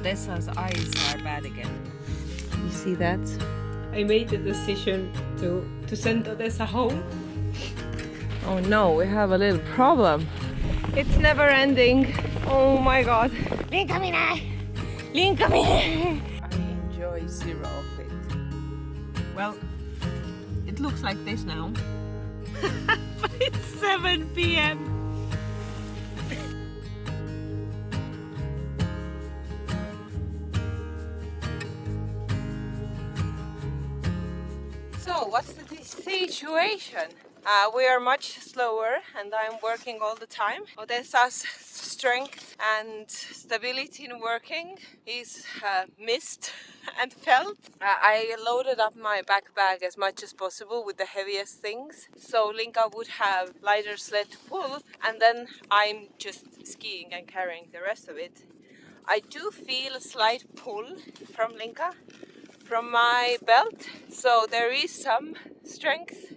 Odessa's eyes are bad again. You see that? I made the decision to send Odessa home. Oh no, we have a little problem. It's never ending. Oh my god. Linkamine! Linkamine! I enjoy zero of it. Well, it looks like this now. But it's 7 p.m. So, what's the situation? We are much slower and I'm working all the time. Odessa's strength and stability in working is missed and felt. I loaded up my backpack as much as possible with the heaviest things, so Linka would have lighter sled to pull, and then I'm just skiing and carrying the rest of it. I do feel a slight pull from Linka, from my belt, so there is some strength,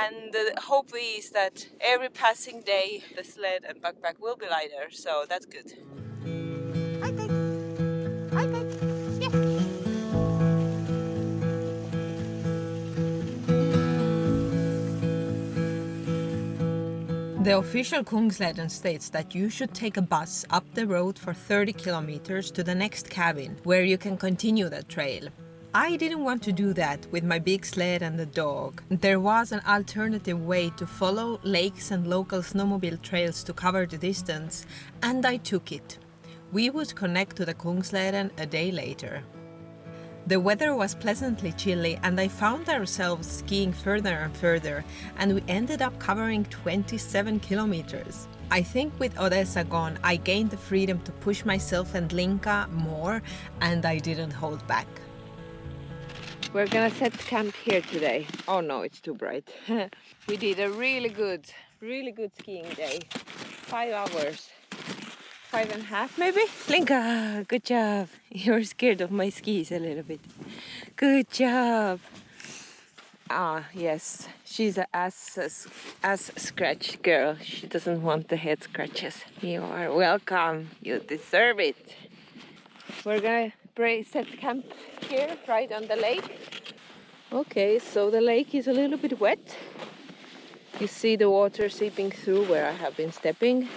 and the hope is that every passing day the sled and backpack will be lighter, so that's good. The official Kungsleden states that you should take a bus up the road for 30 kilometers to the next cabin, where you can continue the trail. I didn't want to do that with my big sled and the dog. There was an alternative way to follow lakes and local snowmobile trails to cover the distance, and I took it. We would connect to the Kungsleden a day later. The weather was pleasantly chilly and I found ourselves skiing further and further, and we ended up covering 27 kilometers. I think with Odessa gone, I gained the freedom to push myself and Linka more, and I didn't hold back. We're gonna set camp here today. Oh no, it's too bright. We did a really good skiing day. 5 hours. 5.5 maybe? Linka, good job. You're scared of my skis a little bit. Good job. Ah, yes. She's a ass scratch girl. She doesn't want the head scratches. You are welcome. You deserve it. We're gonna set camp here, right on the lake. Okay, so the lake is a little bit wet. You see the water seeping through where I have been stepping.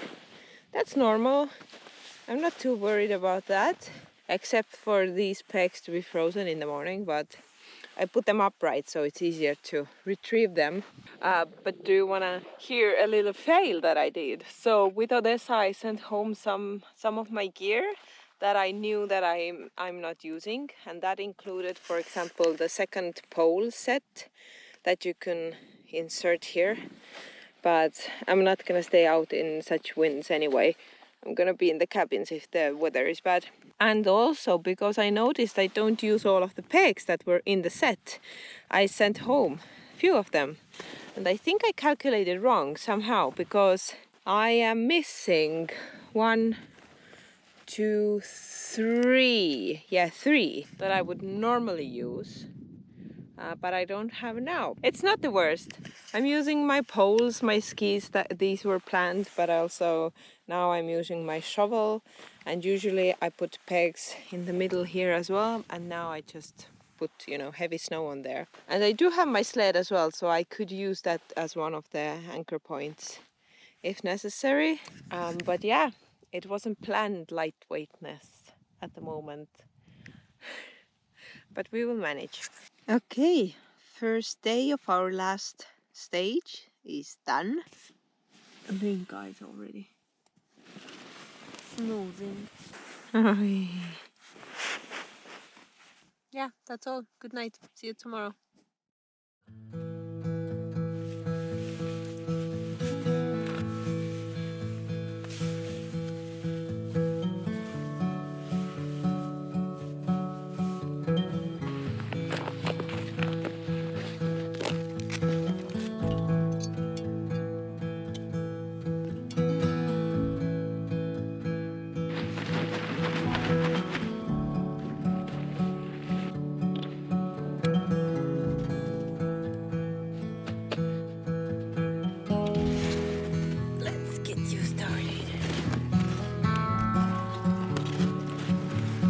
That's normal. I'm not too worried about that, except for these pegs to be frozen in the morning, but I put them upright so it's easier to retrieve them. But do you want to hear a little fail that I did? So with Odessa I sent home some of my gear that I knew that I'm not using, and that included, for example, the second pole set that you can insert here. But I'm not gonna stay out in such winds anyway. I'm gonna be in the cabins if the weather is bad. And also because I noticed I don't use all of the pegs that were in the set, I sent home a few of them. And I think I calculated wrong somehow, because I am missing 1, 2, 3. Yeah, 3 that I would normally use. But I don't have now. It's not the worst. I'm using my poles, my skis, these were planned, but also now I'm using my shovel, and usually I put pegs in the middle here as well, and now I just put, heavy snow on there. And I do have my sled as well, so I could use that as one of the anchor points if necessary. But yeah, it wasn't planned lightweightness at the moment. But we will manage. Okay, first day of our last stage is done. The guys already snoozing. Yeah, that's all. Good night. See you tomorrow.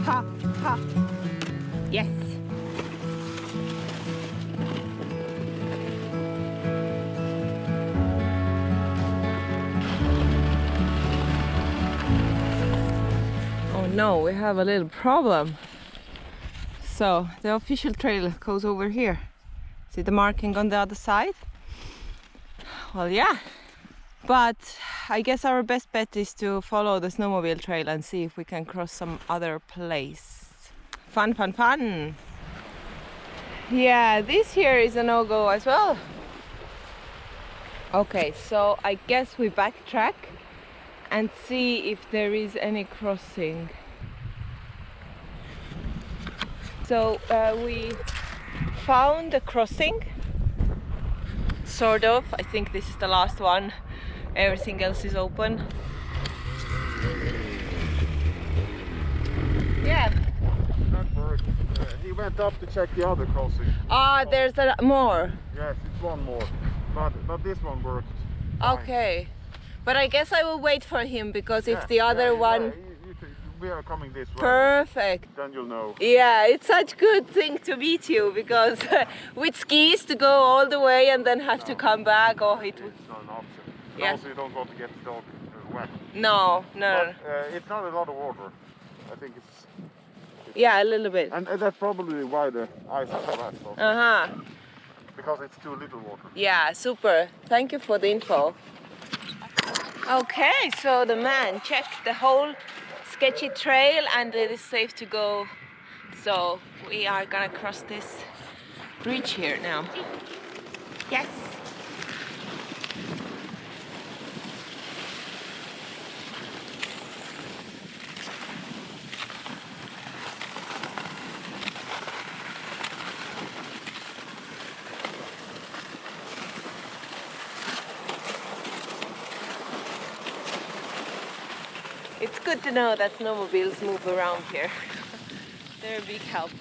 Ha, ha. Yes. Oh no, we have a little problem. So the official trail goes over here. See the marking on the other side? Well, yeah. But I guess our best bet is to follow the snowmobile trail and see if we can cross some other place. Fun, fun, fun! Yeah, this here is a no-go as well. Okay, so I guess we backtrack and see if there is any crossing. So we found a crossing, sort of. I think this is the last one. Everything else is open. Yeah. That bird, he went up to check the other crossing. Ah, there's more. Yes, it's one more, but this one worked fine. Okay, but I guess I will wait for him because if the other one. We are coming this way. Perfect. Then you'll know. Yeah, it's such good thing to meet you because with skis to go all the way and then have to come back. Oh, it's not an option. Yeah. Also, you don't want to get the dog wet. No, no. But, it's not a lot of water. I think it's yeah, a little bit. And that's probably why the ice is so wet. Because it's too little water. Yeah, super. Thank you for the info. Okay, so the man checked the whole sketchy trail and it is safe to go. So we are gonna cross this bridge here now. Yes. It's good to know that snowmobiles move around here. They're a big help.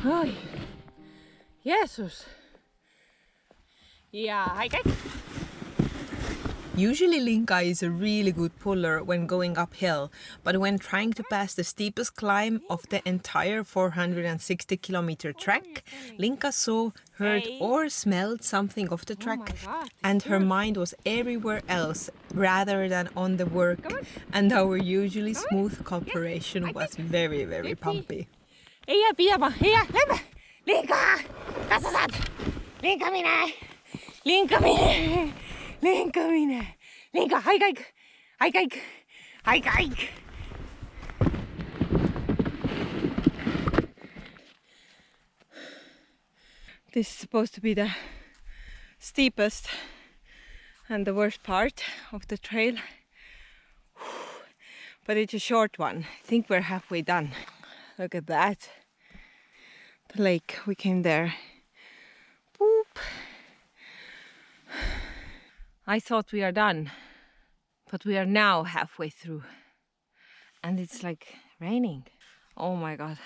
Oh, Jesus. Yeah, hike. Usually Linka is a really good puller when going uphill, but when trying to pass the steepest climb of the entire 460-kilometer trek, Linka saw, heard or smelled something of the trek, and her mind was everywhere else rather than on the work, and our usually smooth cooperation was very, very pumpy. Iya, pidama, iya, lämpe! Linka! Kasasat! Linka minä! Linka minä! Linka minä! Linka, haikaik! Haikaik! Haikaik! This is supposed to be the steepest and the worst part of the trail. But it's a short one. I think we're halfway done. Look at that. The lake, we came there. Boop. I thought we are done, but we are now halfway through. And it's like raining. Oh my god.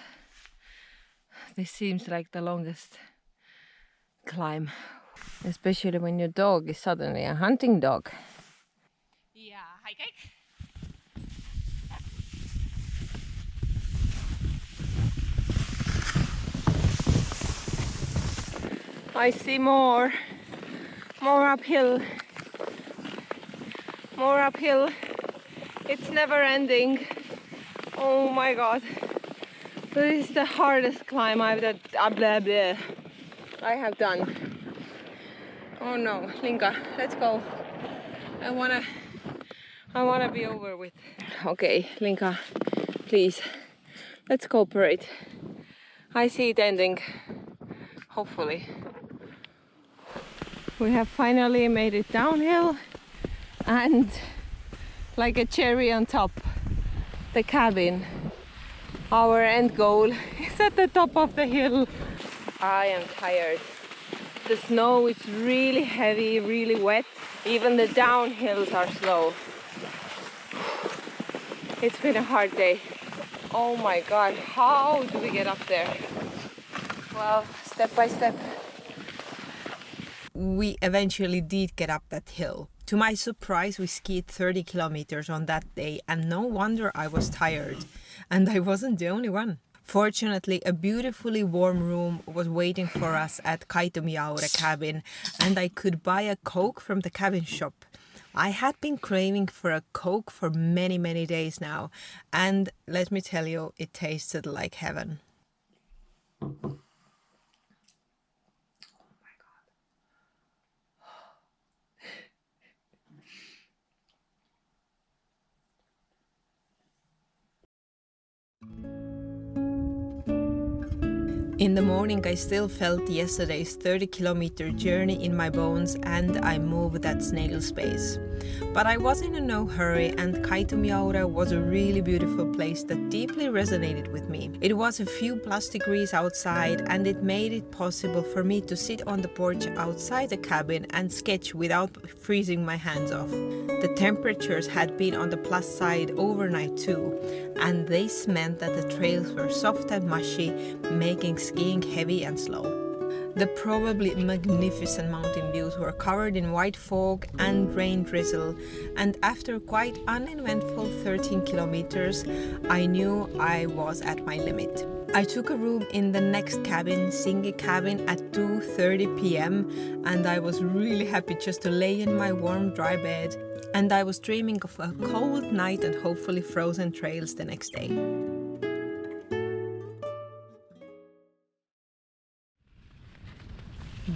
This seems like the longest climb. Especially when your dog is suddenly a hunting dog. Yeah, hike. I see more uphill, more uphill. It's never ending. Oh my god. This is the hardest climb I have done. Oh no, Linka, let's go. I wanna be over with. Okay, Linka, please, let's cooperate. I see it ending, hopefully. We have finally made it downhill, and like a cherry on top, the cabin. Our end goal is at the top of the hill. I am tired. The snow is really heavy, really wet. Even the downhills are slow. It's been a hard day. Oh my god, how do we get up there? Well, step by step. We eventually did get up that hill. To my surprise, we skied 30 kilometers on that day, and no wonder I was tired. And I wasn't the only one. Fortunately, a beautifully warm room was waiting for us at Thru-hike cabin, and I could buy a Coke from the cabin shop. I had been craving for a Coke for many days now, and let me tell you, it tasted like heaven. In the morning, I still felt yesterday's 30-kilometer journey in my bones, and I moved at snail's pace. But I was in no hurry, and Thru-hike was a really beautiful place that deeply resonated with me. It was a few plus degrees outside, and it made it possible for me to sit on the porch outside the cabin and sketch without freezing my hands off. The temperatures had been on the plus side overnight too, and this meant that the trails were soft and mushy, making skiing heavy and slow. The probably magnificent mountain views were covered in white fog and rain drizzle, and after quite uneventful 13 kilometers, I knew I was at my limit. I took a room in the next cabin, Soggy cabin, at 2:30 p.m. and I was really happy just to lay in my warm, dry bed, and I was dreaming of a cold night and hopefully frozen trails the next day.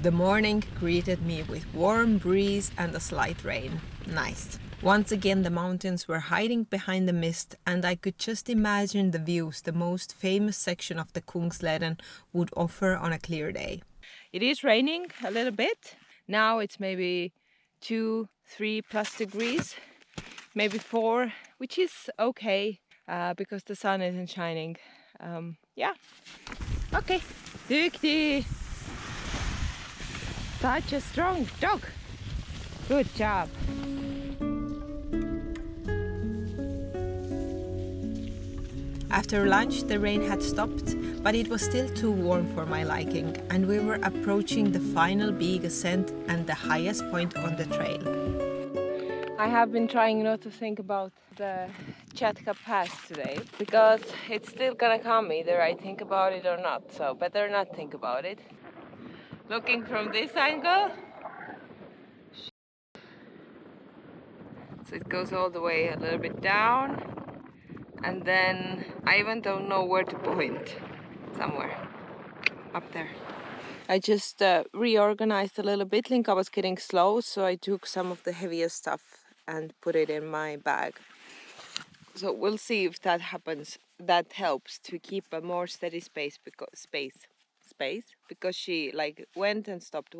The morning greeted me with warm breeze and a slight rain. Nice. Once again, the mountains were hiding behind the mist, and I could just imagine the views the most famous section of the Kungsleden would offer on a clear day. It is raining a little bit. Now it's maybe 2-3 plus degrees, maybe 4, which is okay because the sun isn't shining. Yeah. Okay. Duktig. Such a strong dog. Good job. After lunch, the rain had stopped, but it was still too warm for my liking, and we were approaching the final big ascent and the highest point on the trail. I have been trying not to think about the Chatka Pass today, because it's still gonna come either I think about it or not, so better not think about it. Looking from this angle, so it goes all the way a little bit down, and then I even don't know where to point. Somewhere up there. I just reorganized a little bit. Linka was getting slow, so I took some of the heaviest stuff and put it in my bag. So we'll see if that happens. That helps to keep a more steady space because she like went and stopped.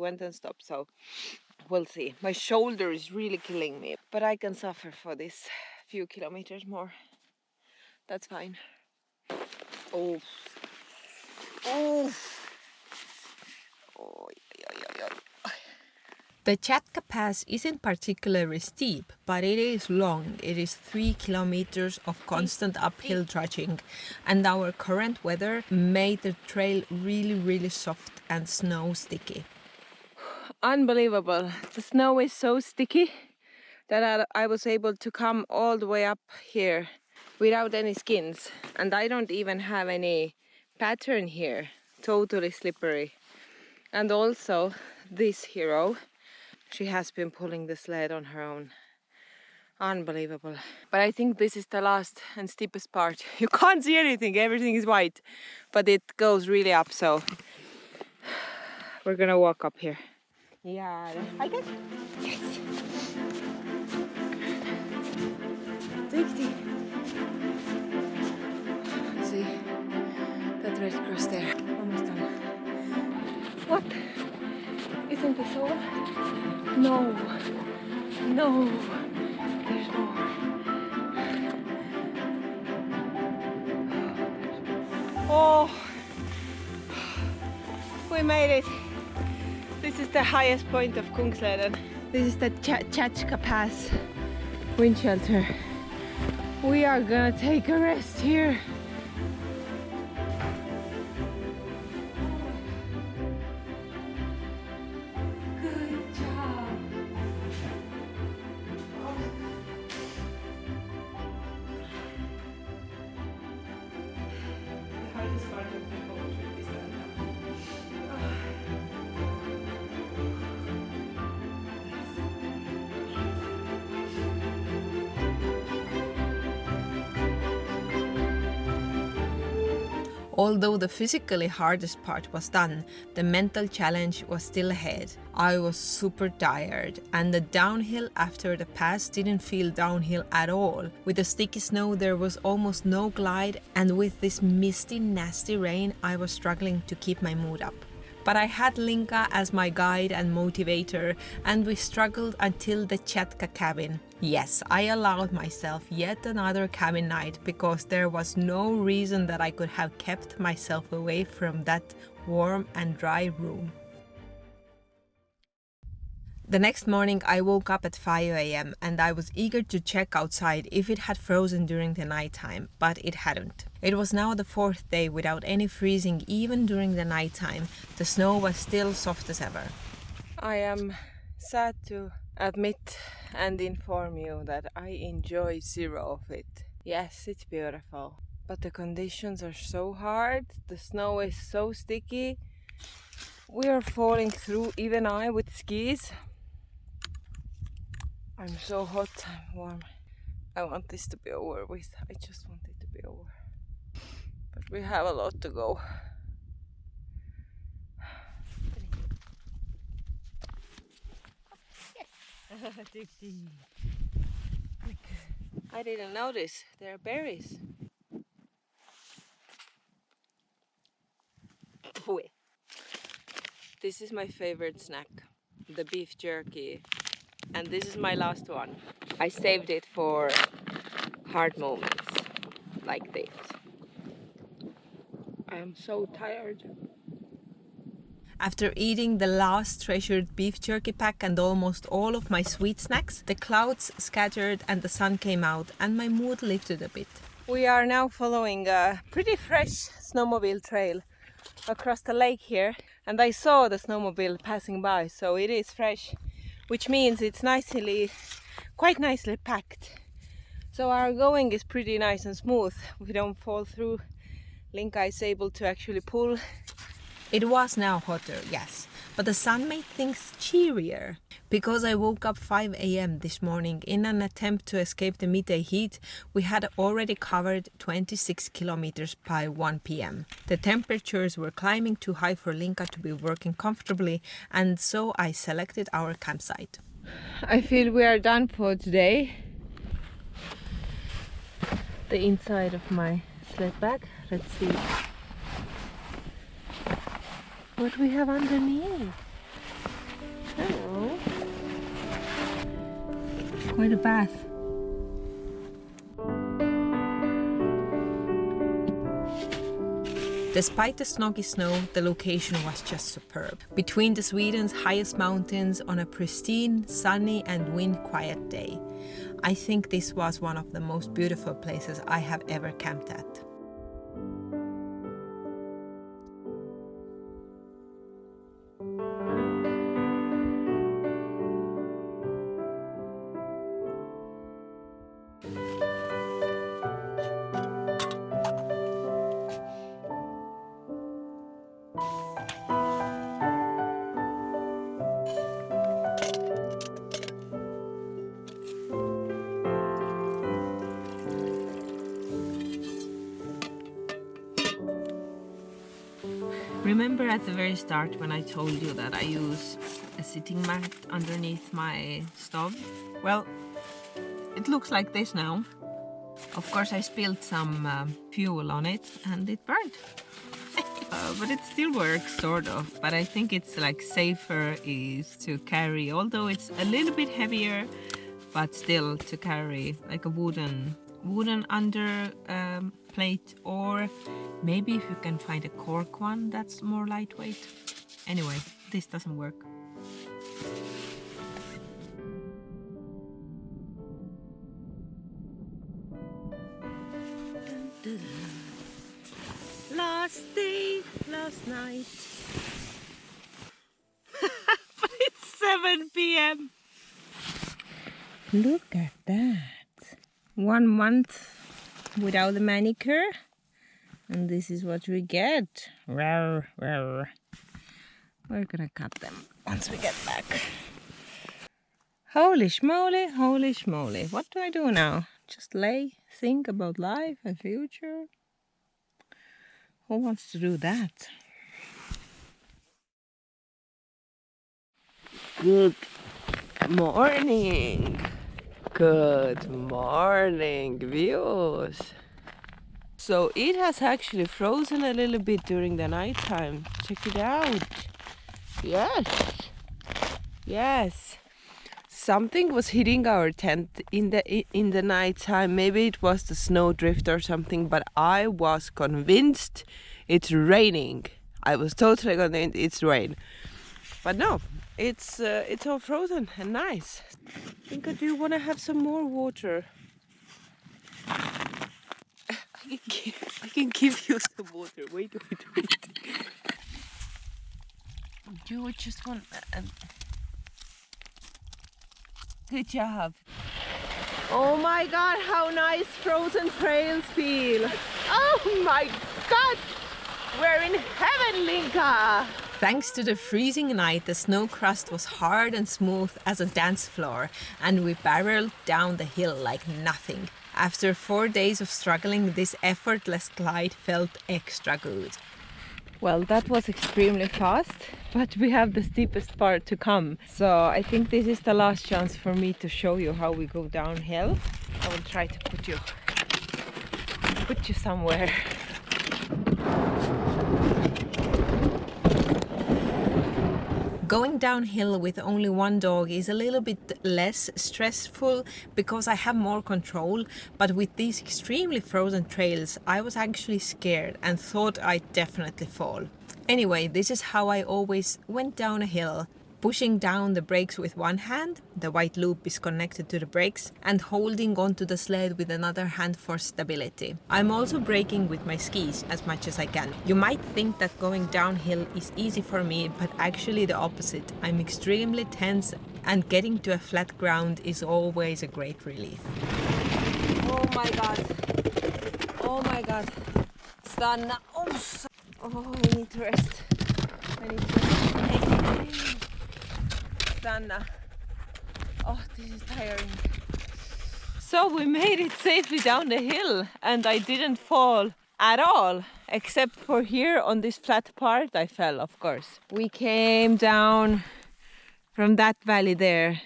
So we'll see. My shoulder is really killing me, but I can suffer for this few kilometers more. That's fine. Oh. The Chatka Pass isn't particularly steep, but it is long. It is 3 kilometers of constant uphill trudging, and our current weather made the trail really soft and snow sticky. Unbelievable. The snow is so sticky that I was able to come all the way up here without any skins, and I don't even have any pattern here. Totally slippery. And also this hero, she has been pulling the sled on her own. Unbelievable. But I think this is the last and steepest part. You can't see anything, everything is white, but it goes really up, so we're gonna walk up here. Yeah, I guess. Yes. See that red cross there. Almost done. What? Isn't this all? No, no, there's more. Oh, we made it. This is the highest point of Kungsleden. This is the Chachka Pass wind shelter. We are gonna take a rest here. Good job. The hardest part of the whole trip is that. Although the physically hardest part was done, the mental challenge was still ahead. I was super tired, and the downhill after the pass didn't feel downhill at all. With the sticky snow there was almost no glide, and with this misty, nasty rain I was struggling to keep my mood up. But I had Linka as my guide and motivator, and we struggled until the Chatka cabin. Yes, I allowed myself yet another cabin night because there was no reason that I could have kept myself away from that warm and dry room. The next morning I woke up at 5 a.m. and I was eager to check outside if it had frozen during the nighttime, but it hadn't. It was now the fourth day without any freezing even during the nighttime. The snow was still soft as ever. I am sad to admit and inform you that I enjoy zero of it. Yes, it's beautiful, but the conditions are so hard, the snow is so sticky. We are falling through, even I with skis. I'm so hot, I'm warm. I want this to be over with. I just want it to be over. But we have a lot to go. I didn't notice. There are berries. This is my favorite snack, the beef jerky. And this is my last one. I saved it for hard moments like this. I am so tired. After eating the last treasured beef jerky pack and almost all of my sweet snacks, the clouds scattered and the sun came out and my mood lifted a bit. We are now following a pretty fresh snowmobile trail across the lake here, and I saw the snowmobile passing by, so it is fresh, which means it's quite nicely packed. So our going is pretty nice and smooth. We don't fall through. Linka is able to actually pull. It was now hotter, yes, but the sun made things cheerier. Because I woke up 5 a.m. this morning in an attempt to escape the midday heat, we had already covered 26 kilometers by 1 p.m. The temperatures were climbing too high for Linka to be working comfortably, and so I selected our campsite. I feel we are done for today. The inside of my sled bag. Let's see what we have underneath. Oh, quite a bath. Despite the snoggy snow, the location was just superb. Between the Sweden's highest mountains on a pristine, sunny and wind-quiet day. I think this was one of the most beautiful places I have ever camped at. Remember at the very start when I told you that I use a sitting mat underneath my stove? Well, it looks like this now. Of course I spilled some fuel on it and it burned. but it still works sort of. But I think it's like safer is to carry, although it's a little bit heavier, but still to carry like a wooden under plate, or maybe if you can find a cork one that's more lightweight. Anyway, this doesn't work. Last day, last night. But it's 7 p.m. Look at that. 1 month without a manicure. And this is what we get. Rawr, rawr. We're gonna cut them once we get back. Holy schmoly, holy schmoly. What do I do now? Just lay, think about life and future? Who wants to do that? Good morning. Good morning, views. So it has actually frozen a little bit during the night time. Check it out. Yes. Yes. Something was hitting our tent in the night time. Maybe it was the snowdrift or something, but I was convinced it's raining. I was totally convinced it's rain. But no, it's all frozen and nice. I think I do want to have some more water. I can give you some water. Wait. You just want. Good job. Oh my God, how nice frozen trails feel. Oh my God, we're in heaven, Linka. Thanks to the freezing night, the snow crust was hard and smooth as a dance floor, and we barreled down the hill like nothing. After 4 days of struggling, this effortless glide felt extra good. Well, that was extremely fast, but we have the steepest part to come. So I think this is the last chance for me to show you how we go downhill. I will try to put you somewhere. Going downhill with only one dog is a little bit less stressful because I have more control, but with these extremely frozen trails I was actually scared and thought I'd definitely fall. Anyway, this is how I always went down a hill. Pushing down the brakes with one hand, the white loop is connected to the brakes, and holding onto the sled with another hand for stability. I'm also braking with my skis as much as I can. You might think that going downhill is easy for me, but actually the opposite. I'm extremely tense, and getting to a flat ground is always a great relief. Oh my God. Oh my God. Stanna. Oh, I need to rest. Stanna. Oh, this is tiring. So we made it safely down the hill and I didn't fall at all. Except for here on this flat part, I fell, of course. We came down from that valley there,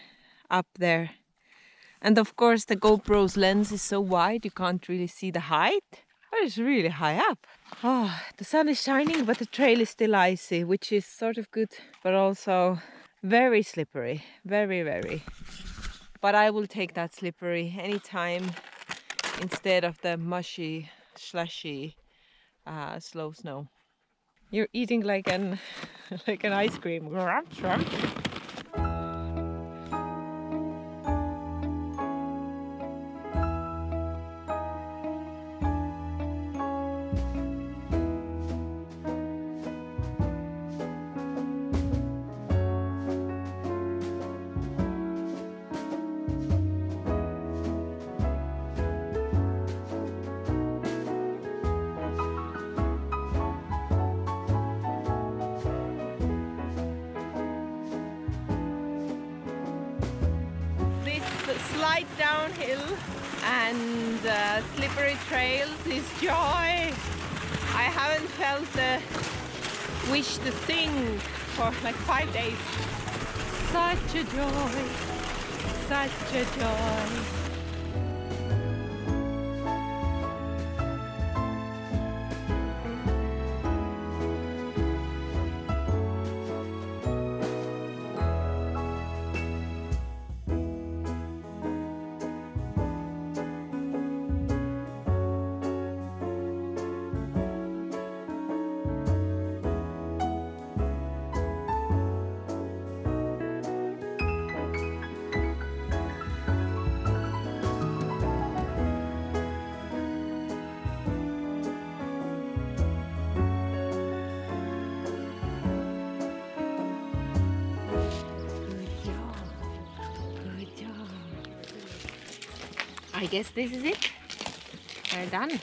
up there. And of course the GoPro's lens is so wide you can't really see the height. But it's really high up. Oh, the sun is shining, but the trail is still icy, which is sort of good, but also very slippery, very. But I will take that slippery anytime instead of the mushy, slushy, slow snow. You're eating like an ice cream. Slide downhill and slippery trails is joy. I haven't felt the wish to sing for like 5 days. Such a joy, such a joy. I guess this is it. We're done.